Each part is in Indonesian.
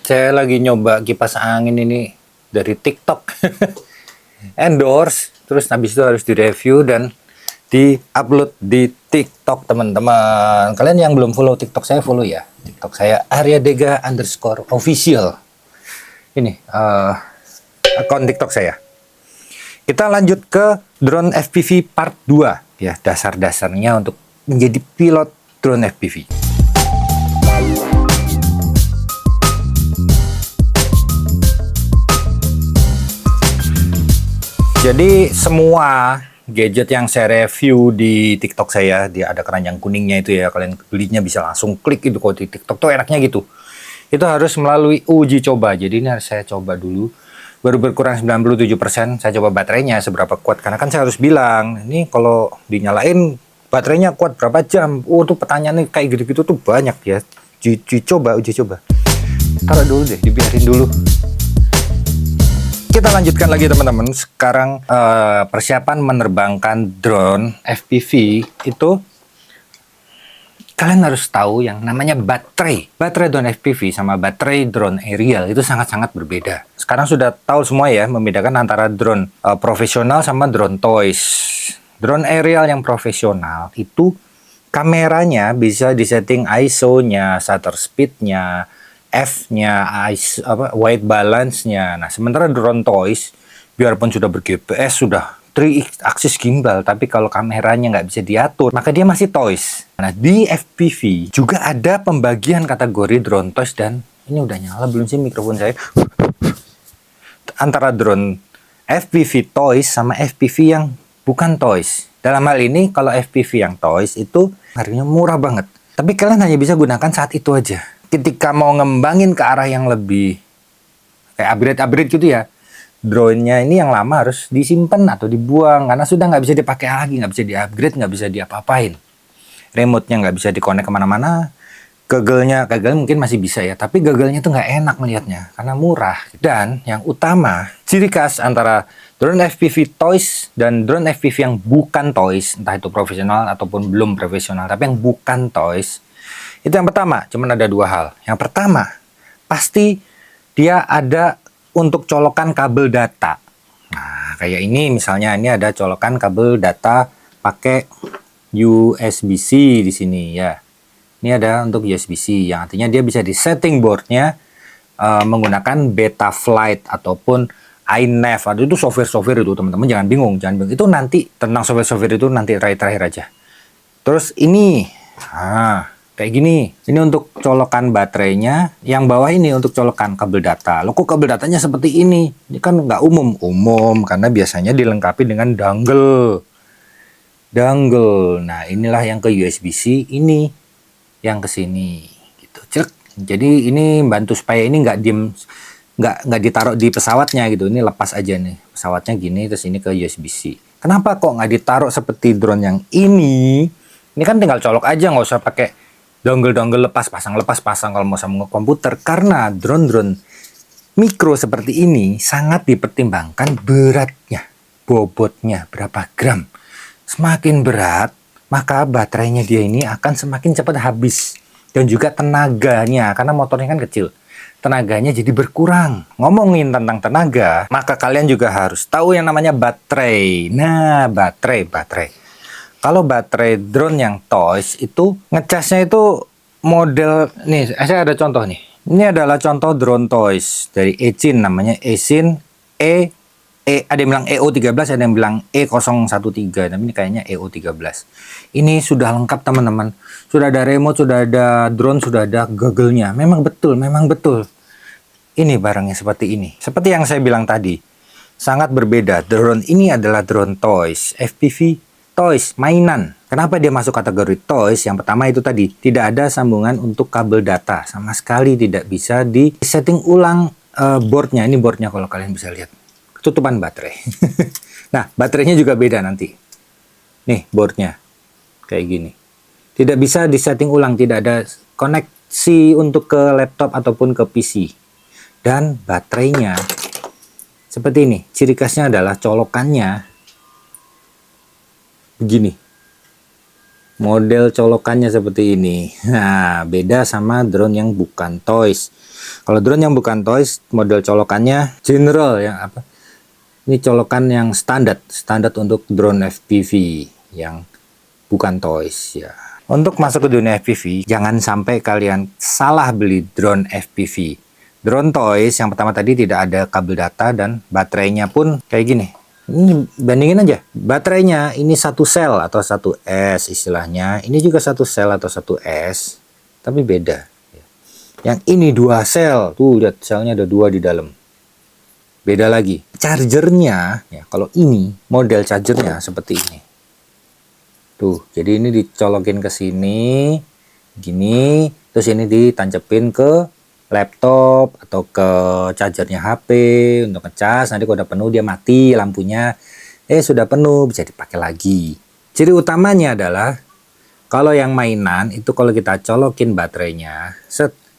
Saya lagi nyoba kipas angin ini dari TikTok. Endorse, terus habis itu harus direview dan di-upload di TikTok, teman-teman. Kalian yang belum follow TikTok saya, follow ya. TikTok saya @aryadega_official. Ini akun TikTok saya. Kita lanjut ke drone FPV part 2 ya, dasar-dasarnya untuk menjadi pilot drone FPV. Jadi semua gadget yang saya review di TikTok saya, dia ada keranjang kuningnya itu ya, kalian belinya bisa langsung klik itu kok di TikTok tuh enaknya gitu. Itu harus melalui uji coba. Jadi ini harus saya coba dulu. Baru berkurang 97%, saya coba baterainya seberapa kuat. Karena kan saya harus bilang, ini kalau dinyalain baterainya kuat berapa jam. Oh, tuh pertanyaannya kayak gitu-gitu tuh banyak ya. Uji coba. Taruh dulu deh, dibiarin dulu. Kita lanjutkan lagi teman-teman. Sekarang persiapan menerbangkan drone FPV itu kalian harus tahu yang namanya baterai. Baterai drone FPV sama baterai drone aerial itu sangat-sangat berbeda. Sekarang sudah tahu semua ya membedakan antara drone profesional sama drone toys. Drone aerial yang profesional itu kameranya bisa disetting ISO-nya, shutter speed-nya, F-nya, white balance-nya. Nah, sementara drone toys, biarpun sudah ber-GPS, sudah 3-axis gimbal, tapi kalau kameranya nggak bisa diatur, maka dia masih toys. Nah, di FPV juga ada pembagian kategori drone toys dan ini udah nyala belum sih mikrofon saya? Antara drone FPV toys sama FPV yang bukan toys. Dalam hal ini, kalau FPV yang toys itu harganya murah banget. Tapi kalian hanya bisa gunakan saat itu aja. Ketika mau ngembangin ke arah yang lebih kayak upgrade gitu ya, drone-nya ini yang lama harus disimpan atau dibuang karena sudah nggak bisa dipakai lagi, nggak bisa di-upgrade, nggak bisa diapa-apain. Remote-nya nggak bisa di-connect kemana-mana. Gagalnya mungkin masih bisa ya, tapi gagalnya tuh nggak enak melihatnya karena murah. Dan yang utama, ciri khas antara drone FPV toys dan drone FPV yang bukan toys, entah itu profesional ataupun belum profesional, tapi yang bukan toys, itu yang pertama, cuman ada dua hal. Yang pertama, pasti dia ada untuk colokan kabel data. Nah, kayak ini misalnya, ini ada colokan kabel data pakai USB-C di sini ya. Ini ada untuk USB-C, yang artinya dia bisa di setting boardnya menggunakan Betaflight ataupun iNav. Itu software-software itu teman-teman, jangan bingung. Itu nanti tentang software-software itu nanti terakhir aja. Terus ini, kayak gini. Ini untuk colokan baterainya. Yang bawah ini untuk colokan kabel data. Loh, kok kabel datanya seperti ini? Ini kan nggak umum. Umum karena biasanya dilengkapi dengan dongle. Nah, inilah yang ke USB-C. Ini yang ke sini. Gitu. Cek. Jadi ini bantu supaya ini nggak ditaruh di pesawatnya gitu. Ini lepas aja nih. Pesawatnya gini, terus ini ke USB-C. Kenapa kok nggak ditaruh seperti drone yang ini? Ini kan tinggal colok aja, nggak usah pakai dongle lepas pasang kalau mau sama komputer. Karena drone mikro seperti ini sangat dipertimbangkan beratnya, bobotnya berapa gram. Semakin berat, maka baterainya dia ini akan semakin cepat habis. Dan juga tenaganya, karena motornya kan kecil. Tenaganya jadi berkurang. Ngomongin tentang tenaga, maka kalian juga harus tahu yang namanya baterai. Nah, baterai. Kalau baterai drone yang toys itu ngecasnya itu model nih, saya ada contoh nih. Ini adalah contoh drone toys dari Esin, namanya Esin ada yang bilang EO13, ada yang bilang E013, tapi ini kayaknya EO13. Ini sudah lengkap teman-teman. Sudah ada remote, sudah ada drone, sudah ada goggle-nya. Memang betul. Ini barangnya seperti ini. Seperti yang saya bilang tadi, sangat berbeda. Drone ini adalah drone toys, FPV toys, mainan. Kenapa dia masuk kategori toys? Yang pertama itu tadi, tidak ada sambungan untuk kabel data. Sama sekali tidak bisa di setting ulang boardnya. Ini boardnya kalau kalian bisa lihat. Ketutupan baterai. Nah, baterainya juga beda nanti. Nih, boardnya. Kayak gini. Tidak bisa di setting ulang. Tidak ada koneksi untuk ke laptop ataupun ke PC. Dan baterainya seperti ini. Ciri khasnya adalah colokannya begini. model colokannya seperti ini. Nah, beda sama drone yang bukan toys. Kalau drone yang bukan toys, model colokannya general yang apa? Ini colokan yang standar untuk drone FPV yang bukan toys ya. Untuk masuk ke dunia FPV, jangan sampai kalian salah beli drone FPV. Drone toys yang pertama tadi tidak ada kabel data dan baterainya pun kayak gini. Ini bandingin aja, baterainya ini satu sel atau satu S istilahnya, ini juga satu sel atau satu S, tapi beda. Yang ini dua sel, tuh lihat selnya ada dua di dalam. Beda lagi. Chargernya, ya kalau ini model chargernya seperti ini. Tuh, jadi ini dicolokin ke sini, gini, terus ini ditancepin ke laptop atau ke chargernya HP untuk ngecas. Nanti kalau udah penuh dia mati lampunya. Sudah penuh, bisa dipakai lagi. Ciri utamanya adalah kalau yang mainan itu kalau kita colokin baterainya,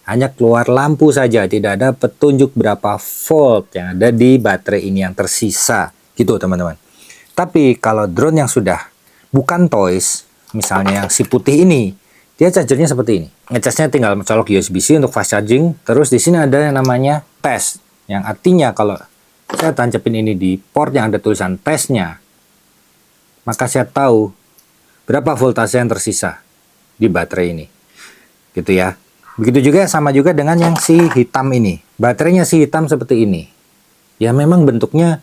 hanya keluar lampu saja, tidak ada petunjuk berapa volt yang ada di baterai ini yang tersisa, gitu teman-teman. Tapi kalau drone yang sudah bukan toys, misalnya yang si putih ini, dia chargernya seperti ini. Ngecasnya tinggal colok USB-C untuk fast charging. Terus di sini ada yang namanya test, yang artinya kalau saya tancapin ini di port yang ada tulisan testnya, maka saya tahu berapa voltase yang tersisa di baterai ini, gitu ya. Begitu juga sama juga dengan yang si hitam ini. Baterainya si hitam seperti ini. Ya memang bentuknya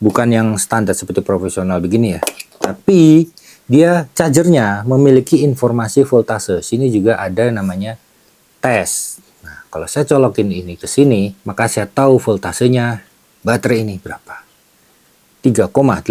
bukan yang standar seperti profesional begini ya. Tapi dia chargernya memiliki informasi voltase. Sini juga ada namanya tes. Nah, kalau saya colokin ini ke sini, maka saya tahu voltasenya baterai ini berapa. 3,85.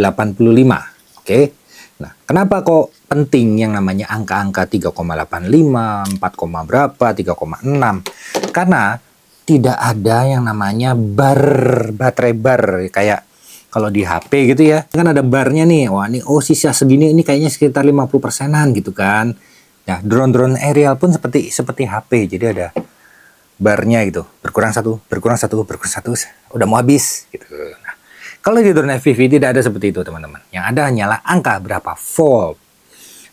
Oke. Nah, kenapa kok penting yang namanya angka-angka 3,85, 4, berapa, 3,6? Karena tidak ada yang namanya baterai bar kayak kalau di HP gitu ya, kan ada barnya nih. Wah, ini sisa segini, ini kayaknya sekitar 50%-an gitu kan. Ya, drone-drone aerial pun seperti HP. Jadi ada barnya gitu. Berkurang satu, udah mau habis gitu. Nah, kalau di drone FPV tidak ada seperti itu, teman-teman. Yang ada hanyalah angka berapa volt.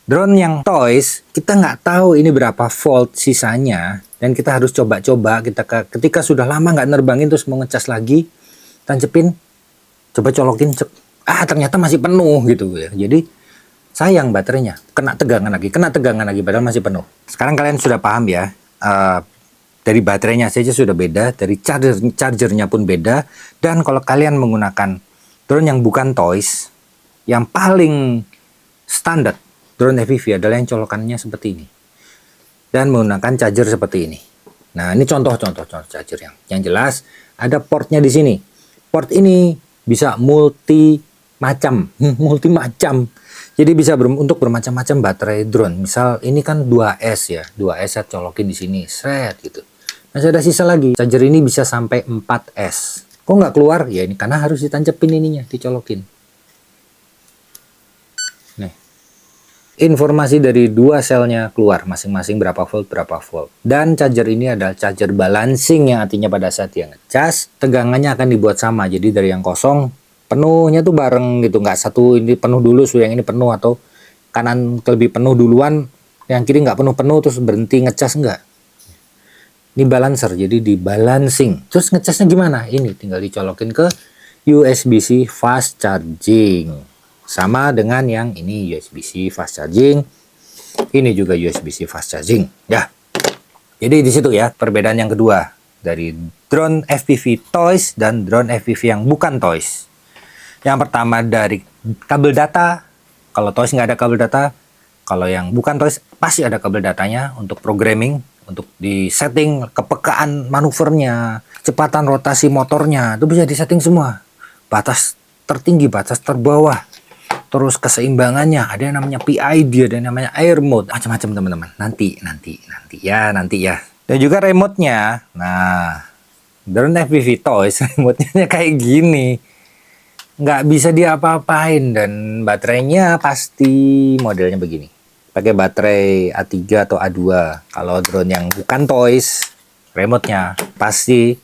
Drone yang toys, kita nggak tahu ini berapa volt sisanya. Dan kita harus coba-coba, ketika sudah lama nggak nerbangin, terus mau ngecas lagi, tancepin, coba colokin, ternyata masih penuh gitu ya. Jadi sayang baterainya, kena tegangan lagi padahal masih penuh. Sekarang kalian sudah paham ya, dari baterainya saja sudah beda, dari chargernya pun beda. Dan kalau kalian menggunakan drone yang bukan toys, yang paling standar drone FPV adalah yang colokannya seperti ini dan menggunakan charger seperti ini. Nah, ini contoh charger yang jelas ada portnya di sini. Port ini bisa multi macam. Jadi bisa untuk bermacam-macam baterai drone. Misal ini kan 2S ya, 2S saya colokin di sini, seret gitu. Masih ada sisa lagi. Charger ini bisa sampai 4S. Kok nggak keluar? Ya ini karena harus ditancapin ininya, dicolokin. Nih. Informasi dari dua selnya keluar masing-masing berapa volt. Dan charger ini adalah charger balancing yang artinya pada saat dia ngecas tegangannya akan dibuat sama. Jadi dari yang kosong penuhnya tuh bareng gitu, nggak satu ini penuh dulu, yang ini penuh atau kanan lebih penuh duluan, yang kiri nggak penuh terus berhenti ngecas, enggak. Ini balancer, jadi di balancing. Terus ngecasnya gimana? Ini tinggal dicolokin ke USB-C fast charging. Sama dengan yang ini USB-C fast charging. Ini juga USB-C fast charging. Ya. Jadi di situ ya perbedaan yang kedua dari drone FPV toys dan drone FPV yang bukan toys. Yang pertama dari kabel data. Kalau toys nggak ada kabel data. Kalau yang bukan toys pasti ada kabel datanya untuk programming, untuk di setting kepekaan manuvernya, kecepatan rotasi motornya, itu bisa disetting semua. Batas tertinggi, batas terbawah. Terus keseimbangannya, ada yang namanya PID, ada yang namanya air mode, macam-macam teman-teman. Nanti ya. Dan juga remote-nya. Nah, drone FPV toys remote-nya kayak gini. Nggak bisa diapa-apain dan baterainya pasti modelnya begini. Pakai baterai A3 atau A2. Kalau drone yang bukan toys, remote-nya pasti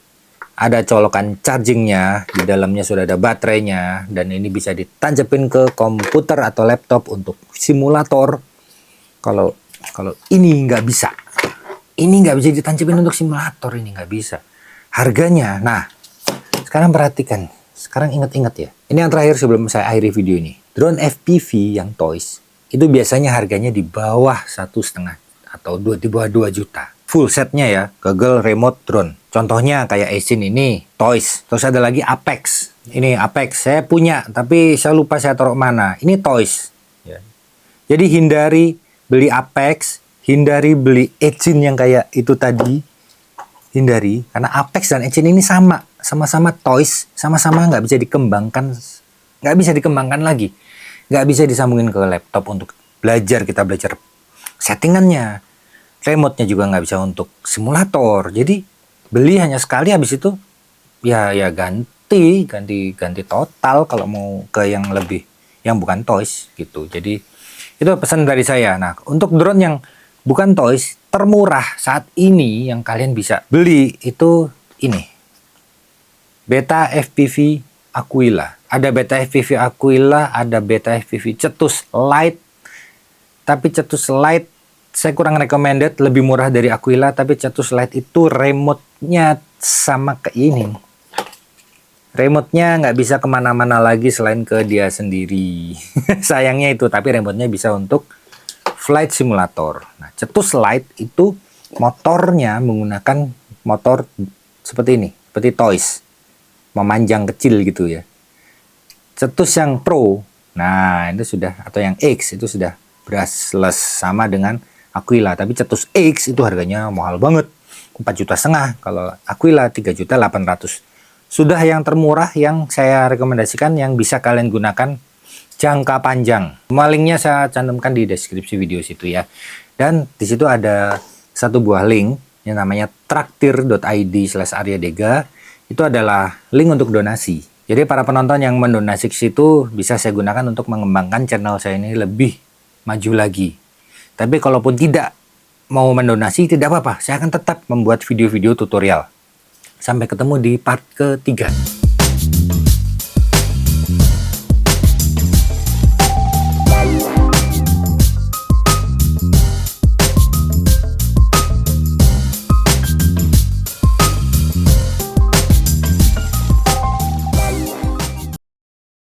ada colokan chargingnya, di dalamnya sudah ada baterainya, dan ini bisa ditancapin ke komputer atau laptop untuk simulator. Kalau kalau ini nggak bisa. Ini nggak bisa ditancapin untuk simulator, ini nggak bisa. Harganya, nah sekarang perhatikan. Sekarang ingat-ingat ya. Ini yang terakhir sebelum saya akhiri video ini. Drone FPV yang toys itu biasanya harganya di bawah 1,5 atau di bawah 2 juta. Full setnya ya, Google Remote Drone. Contohnya kayak Asin ini, toys. Terus ada lagi Apex. Ini Apex, saya punya, tapi saya lupa saya taruh mana. Ini toys. Ya. Jadi hindari beli Apex, hindari beli Asin yang kayak itu tadi. Hindari, karena Apex dan Asin ini sama-sama toys, sama-sama nggak bisa dikembangkan, lagi. Nggak bisa disambungin ke laptop untuk belajar, kita belajar settingannya. Remote-nya juga nggak bisa untuk simulator. Jadi beli hanya sekali, habis itu ya ganti total kalau mau ke yang lebih, yang bukan toys gitu. Jadi itu pesan dari saya. Nah, untuk drone yang bukan toys, termurah saat ini yang kalian bisa beli itu ini. Beta FPV Aquila. Ada Beta FPV Aquila, ada Beta FPV Cetus Lite. Tapi Cetus Lite saya kurang recommended, lebih murah dari Aquila, tapi Cetus Lite itu remote-nya sama ke ini. Remote-nya nggak bisa kemana-mana lagi selain ke dia sendiri. Sayangnya itu, tapi remote-nya bisa untuk flight simulator. Nah, Cetus Lite itu motornya menggunakan motor seperti ini, seperti toys, memanjang kecil gitu ya. Cetus yang Pro, nah itu sudah, atau yang X itu sudah brushless sama dengan Aquila, tapi Cetus X itu harganya mahal banget, 4,5 juta. Kalau Aquila 3,8 juta. Sudah yang termurah yang saya rekomendasikan yang bisa kalian gunakan jangka panjang. Semua linknya saya cantumkan di deskripsi video situ ya. Dan di situ ada satu buah link yang namanya traktir.id/aryadega. Itu adalah link untuk donasi. Jadi para penonton yang mendonasi ke situ bisa saya gunakan untuk mengembangkan channel saya ini lebih maju lagi. Tapi kalaupun tidak mau mendonasi, tidak apa-apa. Saya akan tetap membuat video-video tutorial. Sampai ketemu di part ketiga.